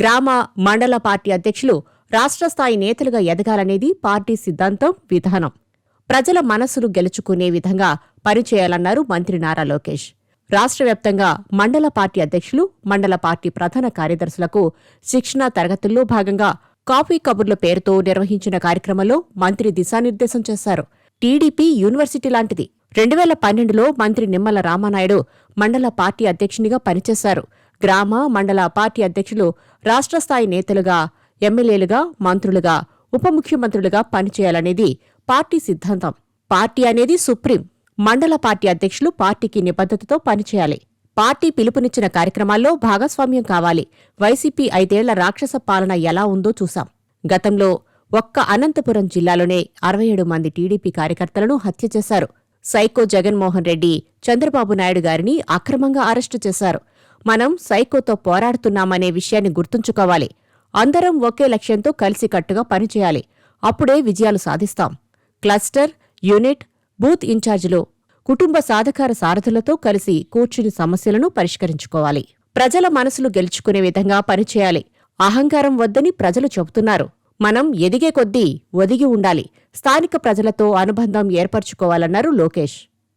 గ్రామ, మండల పార్టీ అధ్యక్షులు రాష్ట్ర స్థాయి నేతలుగా ఎదగాలనేది పార్టీ సిద్ధాంతం, విధానం. ప్రజల మనస్సులు గెలుచుకునే విధంగా పనిచేయాలన్నారు మంత్రి నారా లోకేష్. రాష్ట్ర వ్యాప్తంగా మండల పార్టీ అధ్యక్షులు, మండల పార్టీ ప్రధాన కార్యదర్శులకు శిక్షణా తరగతుల్లో భాగంగా కాఫీ కబుర్ల పేరుతో నిర్వహించిన కార్యక్రమంలో మంత్రి దిశానిర్దేశం చేశారు. టీడీపీ యూనివర్సిటీ లాంటిది. 2012లో మంత్రి నిమ్మల రామానాయుడు మండల పార్టీ అధ్యక్షునిగా పనిచేశారు. గ్రామ, మండల పార్టీ అధ్యక్షులు రాష్ట్ర స్థాయి నేతలుగా, ఎమ్మెల్యేలుగా, మంత్రులుగా, ఉప ముఖ్యమంత్రులుగా పనిచేయాలనేది పార్టీ సిద్ధాంతం. పార్టీ అనేది సుప్రీం. మండల పార్టీ అధ్యక్షులు పార్టీకి నిబద్ధతతో పనిచేయాలి. పార్టీ పిలుపునిచ్చిన కార్యక్రమాల్లో భాగస్వామ్యం కావాలి. వైసీపీ 5 ఏళ్ల రాక్షస పాలన ఎలా ఉందో చూశాం. గతంలో ఒక్క అనంతపురం జిల్లాలోనే 67 మంది టీడీపీ కార్యకర్తలను హత్య చేశారు. సైకో జగన్మోహన్ రెడ్డి, చంద్రబాబు నాయుడు గారిని అక్రమంగా అరెస్టు చేశారు. మనం సైకోతో పోరాడుతున్నామనే విషయాన్ని గుర్తుంచుకోవాలి. అందరం ఒకే లక్ష్యంతో కలిసికట్టుగా పనిచేయాలి. అప్పుడే విజయాలు సాధిస్తాం. క్లస్టర్, యూనిట్, బూత్ ఇన్ఛార్జీలు, కుటుంబ సాధకార సారథులతో కలిసి కూర్చుని సమస్యలను పరిష్కరించుకోవాలి. ప్రజల మనసులు గెలుచుకునే విధంగా పనిచేయాలి. అహంకారం వద్దని ప్రజలు చెబుతున్నారు. మనం ఎదిగే కొద్దీ ఒదిగి ఉండాలి. స్థానిక ప్రజలతో అనుబంధం ఏర్పరచుకోవాలన్నారు లోకేష్.